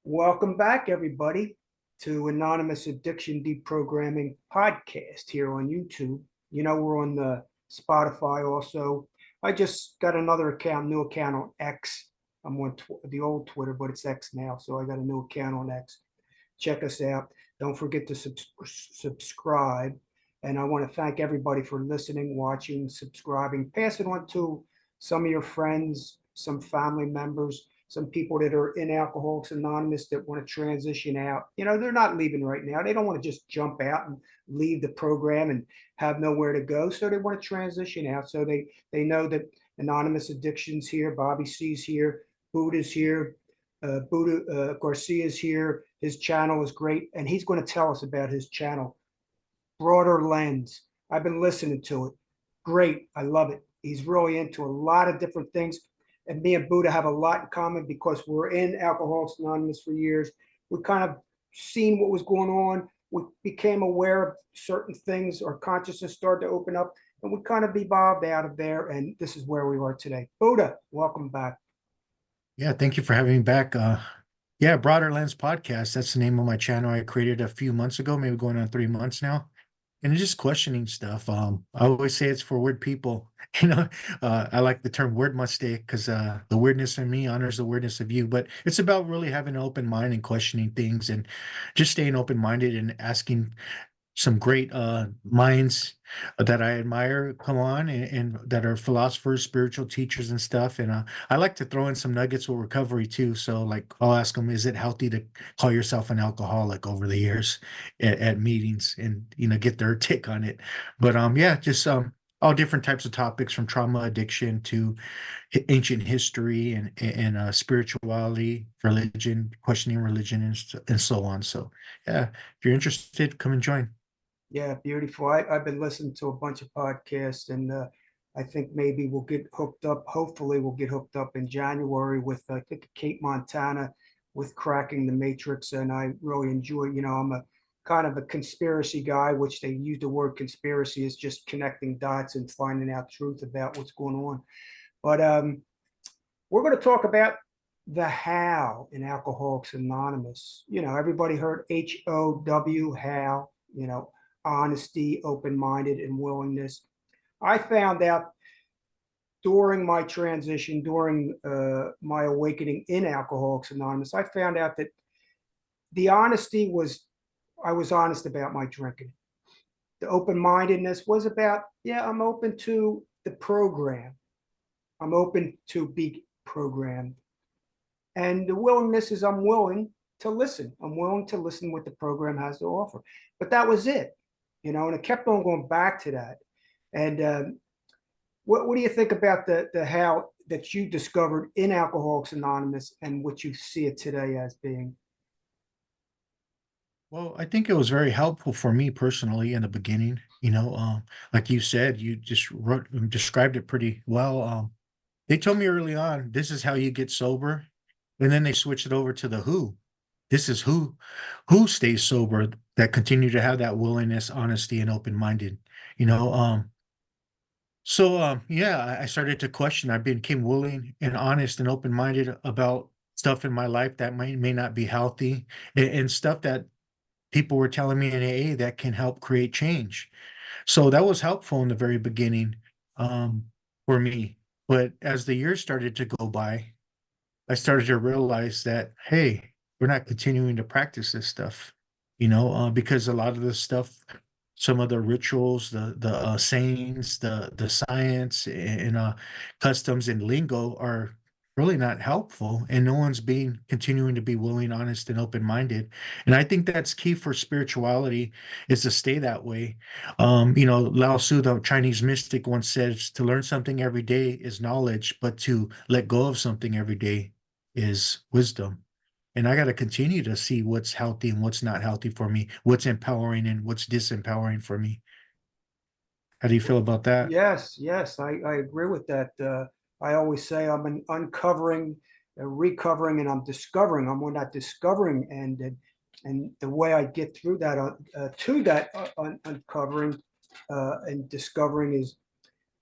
Welcome back, everybody, to Anonymous Addiction Deprogramming Podcast here on YouTube. You know, we're on the Spotify also. I just got another account, new account on X. I'm on the old Twitter, but it's X now. So I got a new account on X. Check us out. Don't forget to subscribe. And I want to thank everybody for listening, watching, subscribing. Pass it on to some of your friends, some family members, some people that are in Alcoholics Anonymous that want to transition out. You know, they're not leaving right now. They don't want to just jump out and leave the program and have nowhere to go. So they want to transition out. So they know that Anonymous Addiction's here, Bobby C's here, Buddha's here, Buddha Garcia's here. His channel is great, and he's going to tell us about his channel, Broader Lens. I've been listening to it. Great. I love it. He's really into a lot of different things. And me and Buddha have a lot in common because we're in Alcoholics Anonymous for years. We kind of seen what was going on. We became aware of certain things. Our consciousness started to open up, and we kind of evolved out of there. And this is where we are today. Buddha, welcome back. Yeah, thank you for having me back. Yeah, Broader Lens Podcast. That's the name of my channel I created a few months ago, maybe going on 3 months now. And it's just questioning stuff. I always say it's for weird people. You know, I like the term word mistake because the weirdness in me honors the weirdness of you. But it's about really having an open mind and questioning things and just staying open-minded and asking some great minds that I admire come on and that are philosophers, spiritual teachers and stuff. And I like to throw in some nuggets with recovery too. So like I'll ask them, is it healthy to call yourself an alcoholic over the years at meetings and get their take on it. But yeah, just all different types of topics from trauma addiction to ancient history and spirituality, religion, questioning religion and so on. So yeah, if you're interested, come and join. Yeah, beautiful. I've been listening to a bunch of podcasts, and I think maybe we'll get hooked up. Hopefully, we'll get hooked up in January with, I think, Kate Montana with Cracking the Matrix. And I really enjoy, I'm a kind of a conspiracy guy, which they use the word conspiracy is just connecting dots and finding out truth about what's going on. But we're going to talk about the how in Alcoholics Anonymous. Everybody heard HOW, how, honesty, open-minded, and willingness. I found out during my transition, during my awakening in Alcoholics Anonymous, I found out that the honesty was, I was honest about my drinking. The open-mindedness was about, yeah, I'm open to the program. I'm open to be programmed. And the willingness is I'm willing to listen. I'm willing to listen what the program has to offer. But that was it, and it kept on going back to that. And what do you think about the how that you discovered in Alcoholics Anonymous and what you see it today as being? Well, I think it was very helpful for me personally in the beginning. Like you said, you just described it pretty well. They told me early on, this is how you get sober, and then they switched it over to the who. This is who stays sober that continue to have that willingness, honesty, and open-minded. You know, so yeah, I started to question. I became willing and honest and open-minded about stuff in my life that may not be healthy and stuff that people were telling me in AA that can help create change. So that was helpful in the very beginning um, for me. But as the years started to go by, I started to realize that, hey, we're not continuing to practice this stuff, because a lot of the stuff, some of the rituals, the sayings, the science and customs and lingo are really not helpful, and no one's being continuing to be willing, honest, and open-minded. And I think that's key for spirituality is to stay that way. Lao Tzu, the Chinese mystic, once says to learn something every day is knowledge, but to let go of something every day is wisdom. And I got to continue to see what's healthy and what's not healthy for me, what's empowering and what's disempowering for me. How do you feel about that? Yes, yes, I agree with that. I always say I'm an uncovering, recovering, and I'm discovering. I'm on that discovering end, and the way I get through that to that uncovering and discovering is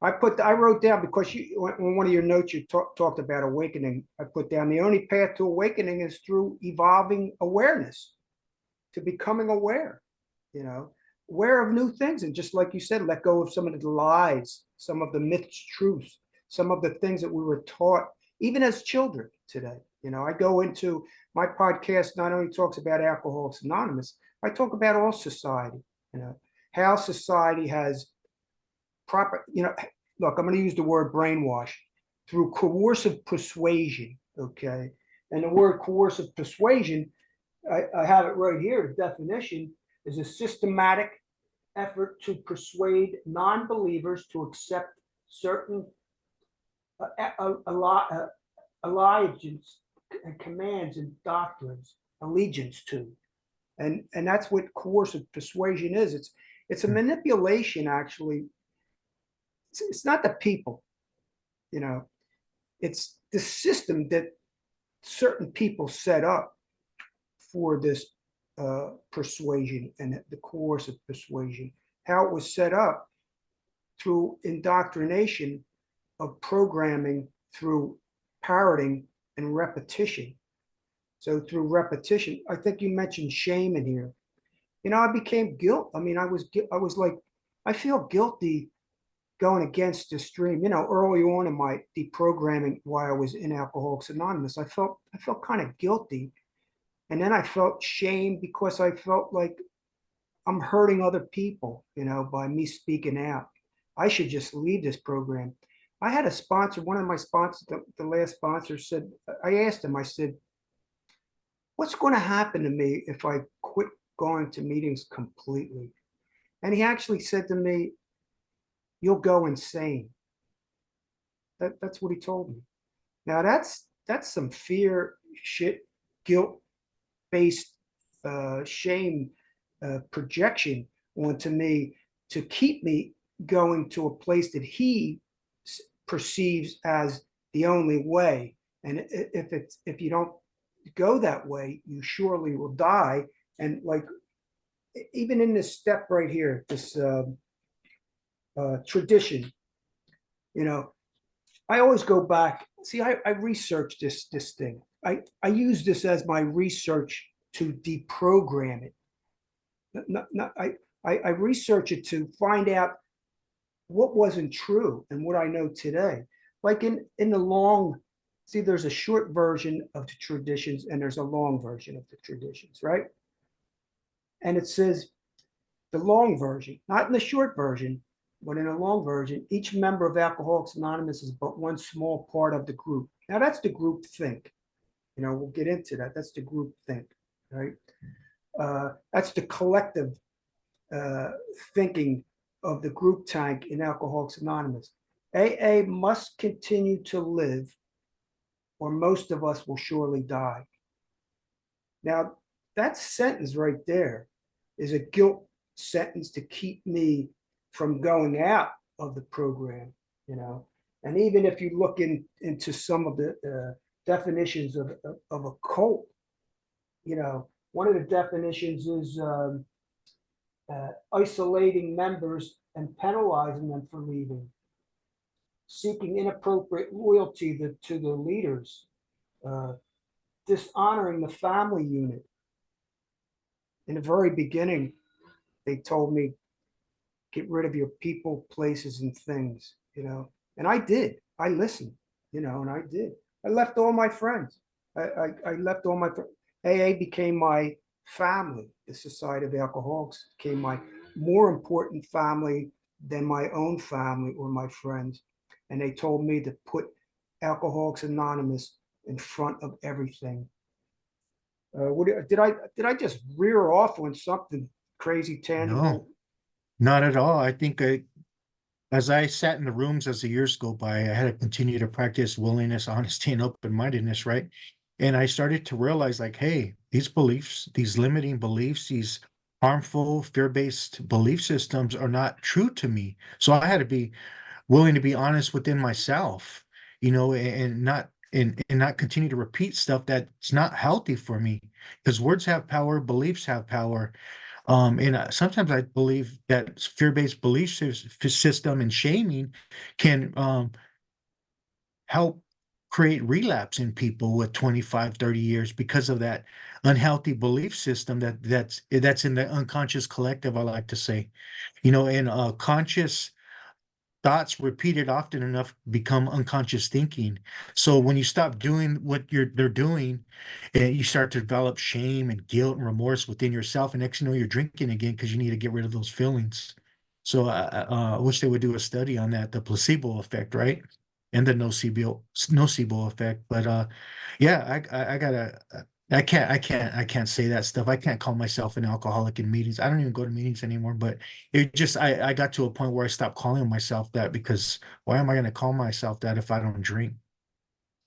I wrote down because on one of your notes, you talked about awakening. I put down the only path to awakening is through evolving awareness, to becoming aware, you know, aware of new things. And just like you said, let go of some of the lies, some of the myths, truths, some of the things that we were taught, even as children today. I go into my podcast, not only talks about Alcoholics Anonymous, I talk about all society, how society has proper, look, I'm going to use the word brainwash through coercive persuasion. Okay. And the word coercive persuasion, I have it right here. The definition is a systematic effort to persuade non-believers to accept certain allegiance and commands and doctrines, allegiance to. And that's what coercive persuasion is. It's a manipulation, actually. It's not the people, it's the system that certain people set up for this persuasion and the coercive persuasion, how it was set up through indoctrination of programming, through parroting and repetition. So through repetition, I think you mentioned shame in here. I became guilt. I mean, I was like, I feel guilty going against the stream. Early on in my deprogramming, while I was in Alcoholics Anonymous, I felt kind of guilty. And then I felt shame because I felt like I'm hurting other people, by me speaking out. I should just leave this program. I had a sponsor, one of my sponsors, the last sponsor said, I asked him, I said, what's going to happen to me if I quit going to meetings completely? And he actually said to me, you'll go insane. That's what he told me. Now that's some fear, shit, guilt based shame projection onto me to keep me going to a place that he perceives as the only way. And if you don't go that way, you surely will die. And like, even in this step right here, this tradition, I always go back. See, I research this thing. I use this as my research to deprogram it. I research it to find out what wasn't true and what I know today. Like in the long, see, there's a short version of the traditions and there's a long version of the traditions, right? And it says the long version, not in the short version, but in a long version, each member of Alcoholics Anonymous is but one small part of the group. Now that's the group think. We'll get into that. That's the group think, right? That's the collective thinking of the group tank in Alcoholics Anonymous. AA must continue to live, or most of us will surely die. Now, that sentence right there is a guilt sentence to keep me from going out of the program, And even if you look into some of the definitions of a cult, one of the definitions is isolating members and penalizing them for leaving, seeking inappropriate loyalty to the leaders, dishonoring the family unit. In the very beginning, they told me, get rid of your people, places, and things, and I did. I listened, and I did. I left all my friends. I left all my AA became my family. The Society of Alcoholics became my more important family than my own family or my friends. And they told me to put Alcoholics Anonymous in front of everything. Did I just rear off on something crazy tangible? No, not at all. I think as I sat in the rooms as the years go by, I had to continue to practice willingness, honesty, and open-mindedness, right? And I started to realize, like, hey, these beliefs, these limiting beliefs, these harmful, fear-based belief systems are not true to me. So I had to be willing to be honest within myself, and not continue to repeat stuff that's not healthy for me. Because words have power, beliefs have power. And sometimes I believe that fear-based belief system and shaming can help create relapse in people with 25, 30 years because of that unhealthy belief system that's in the unconscious collective, I like to say. And conscious thoughts repeated often enough become unconscious thinking. So when you stop doing what they're doing, and you start to develop shame and guilt and remorse within yourself, and next thing you know, you're drinking again because you need to get rid of those feelings. So I wish they would do a study on that, the placebo effect, right? And the nocebo effect. But yeah, I gotta. I can't say that stuff. I can't call myself an alcoholic in meetings. I don't even go to meetings anymore. But it just I got to a point where I stopped calling myself that, because why am I going to call myself that if I don't drink?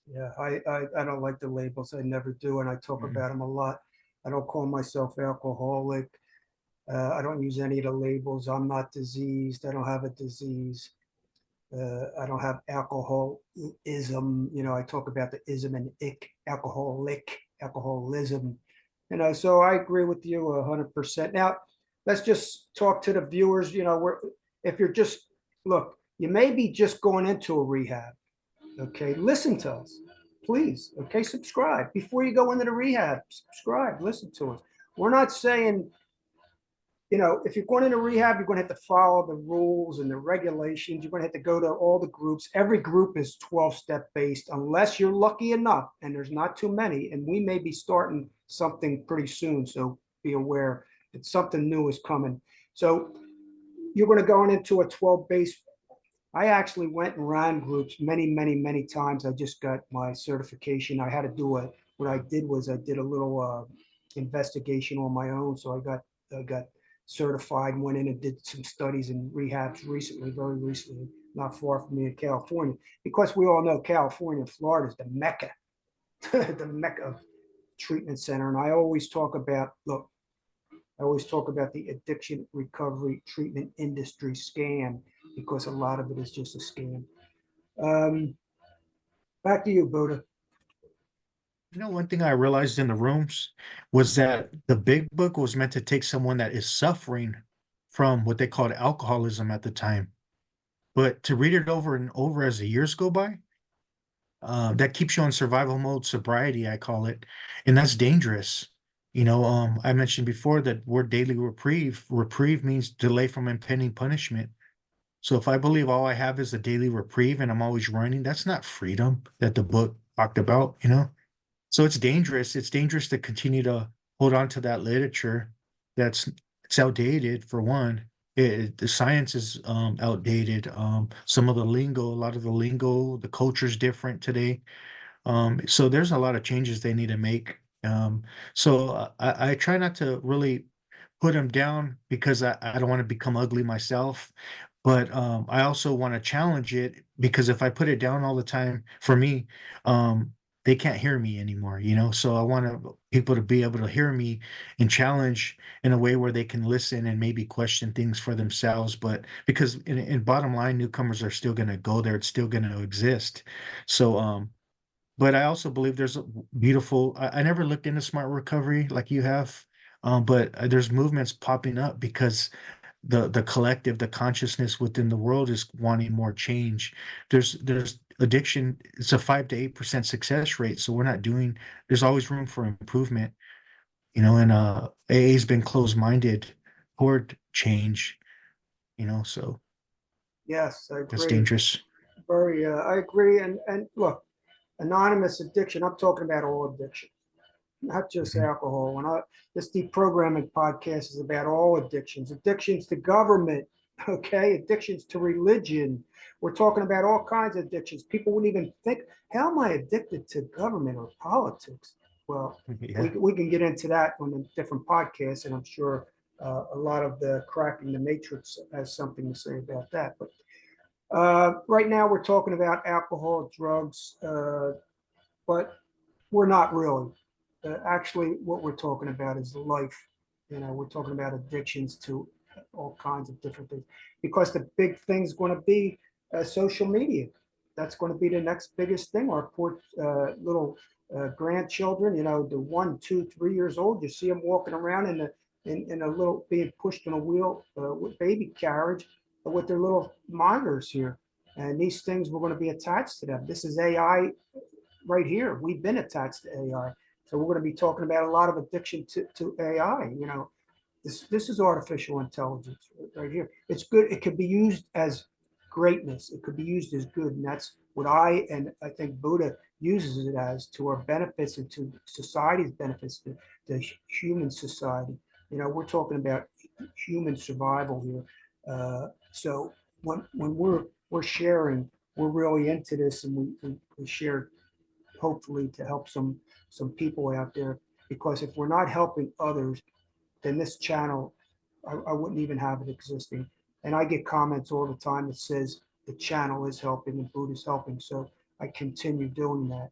Yeah, I don't like the labels. I never do, and I talk Mhm. about them a lot. I don't call myself alcoholic. I don't use any of the labels. I'm not diseased. I don't have a disease. I don't have alcoholism. I talk about the ism and ick, alcoholic, alcoholism. So I agree with you 100%. Now, let's just talk to the viewers. If you're just, look, you may be just going into a rehab. Okay, listen to us, please. Okay, subscribe before you go into the rehab. Subscribe, listen to us. We're not saying, if you're going into rehab, you're going to have to follow the rules and the regulations. You're going to have to go to all the groups. Every group is 12-step based, unless you're lucky enough, and there's not too many. And we may be starting something pretty soon, so be aware that something new is coming. So you're going to go into a 12 base. I actually went and ran groups many, many, many times. I just got my certification. I had to do what I did was I did a little investigation on my own. So I got certified, went in and did some studies in rehabs recently, very recently, not far from me in California. Because we all know California and Florida is the mecca, the mecca of treatment center. And I always talk about the addiction recovery treatment industry scam, because a lot of it is just a scam. Um, Back to you, Buddha. One thing I realized in the rooms was that the big book was meant to take someone that is suffering from what they called alcoholism at the time. But to read it over and over as the years go by, that keeps you on survival mode sobriety, I call it. And that's dangerous. I mentioned before that word daily reprieve. Reprieve means delay from impending punishment. So if I believe all I have is a daily reprieve and I'm always running, that's not freedom that the book talked about. So it's dangerous. It's dangerous to continue to hold on to that literature that's it's outdated for one. The science is outdated. Some of the lingo, a lot of the lingo, the culture is different today. So there's a lot of changes they need to make. So I try not to really put them down because I don't want to become ugly myself. But I also want to challenge it, because if I put it down all the time, for me, they can't hear me anymore. So I want people to be able to hear me and challenge in a way where they can listen and maybe question things for themselves. But because in bottom line, newcomers are still going to go there, it's still going to exist. So but I also believe there's a beautiful. I never looked into smart recovery like you have, but there's movements popping up because the collective, the consciousness within the world is wanting more change. There's addiction. It's a 5 to 8% success rate, so we're not doing. There's always room for improvement. And AA's been closed-minded toward change. So Yes, I that's agree. dangerous. Very, I agree. And look, anonymous addiction. I'm talking about all addiction, not just Mhm. alcohol. This deprogramming podcast is about all addictions, addictions to government, okay, addictions to religion. We're talking about all kinds of addictions. People wouldn't even think, how am I addicted to government or politics? Well, we, Yeah. we can get into that on a different podcast, and I'm sure a lot of the cracking the matrix has something to say about that. But right now, we're talking about alcohol, drugs, but we're not really. Actually, what we're talking about is life. We're talking about addictions to all kinds of different things, because the big thing's going to be social media. That's going to be the next biggest thing. Our poor little grandchildren, the 1, 2, 3 years old, you see them walking around in the in a little being pushed in a wheel with baby carriage with their little monitors here. And these things were going to be attached to them. This is AI right here. We've been attached to AI. So we're going to be talking about a lot of addiction to AI. This is artificial intelligence right here. It's good. It could be used as greatness. It could be used as good, and that's what I think Buddha uses it as, to our benefits and to society's benefits, to human society. We're talking about human survival here. So when we're sharing, we're really into this, and we share hopefully to help some people out there. Because if we're not helping others, then this channel, I wouldn't even have it existing. And I get comments all the time that says the channel is helping and Buddha's helping. So I continue doing that.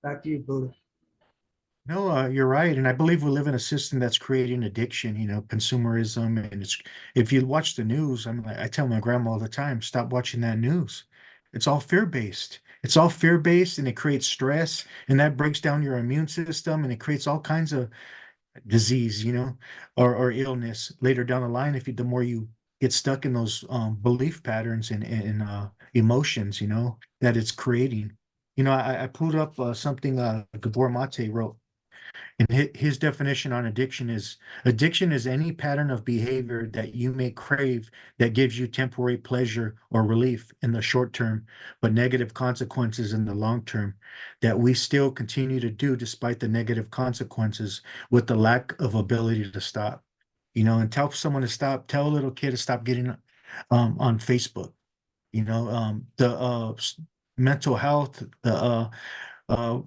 Back to you, Buddha. No, you're right, and I believe we live in a system that's creating addiction. Consumerism, and it's if you watch the news, I tell my grandma all the time, stop watching that news. It's all fear-based. It's all fear-based, and it creates stress, and that breaks down your immune system, and it creates all kinds of disease, or illness later down the line. If the more you get stuck in those belief patterns and emotions, that it's creating. I pulled up something Gabor Mate wrote. And his definition on addiction is any pattern of behavior that you may crave that gives you temporary pleasure or relief in the short term, but negative consequences in the long term, that we still continue to do despite the negative consequences with the lack of ability to stop. And tell someone to stop, tell a little kid to stop getting on Facebook. The mental health, the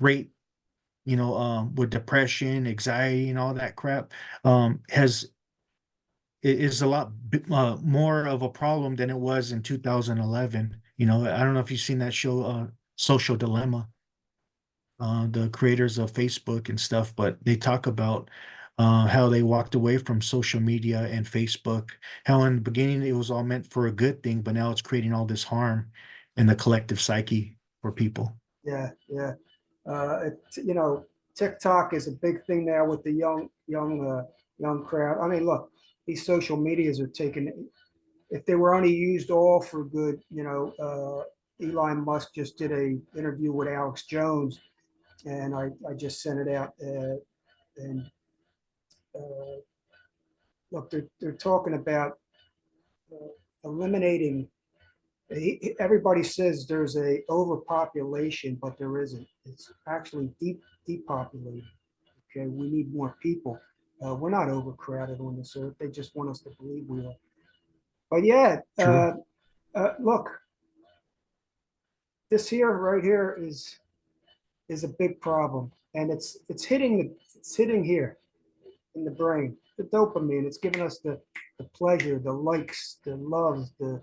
rate with depression, anxiety, and all that crap, has is a lot more of a problem than it was in 2011. I don't know if you've seen that show, Social Dilemma, the creators of Facebook and stuff, but they talk about how they walked away from social media and Facebook, how in the beginning it was all meant for a good thing, but now it's creating all this harm in the collective psyche for people. Yeah, yeah. TikTok is a big thing now with the young crowd. I mean, look, these social medias are taking. If they were only used all for good, Elon Musk just did a interview with Alex Jones, and I just sent it out. And look, they're talking about eliminating. Everybody says there's a overpopulation, but there isn't. It's actually depopulated. Okay, we need more people. We're not overcrowded on this earth. They just want us to believe we are. But yeah, True. look, this here right here is a big problem, and it's hitting here in the brain. The dopamine. It's giving us the pleasure, the likes, the loves, the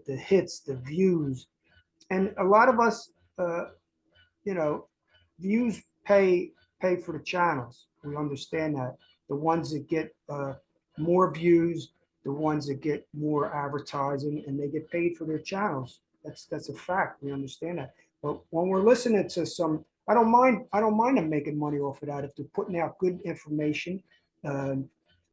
hits, the views, and a lot of us, uh, you know, views pay for the channels. We understand that. The ones that get more views, the ones that get more advertising, and they get paid for their channels. That's a fact. We understand that. But when we're listening to I don't mind them making money off of that if they're putting out good information.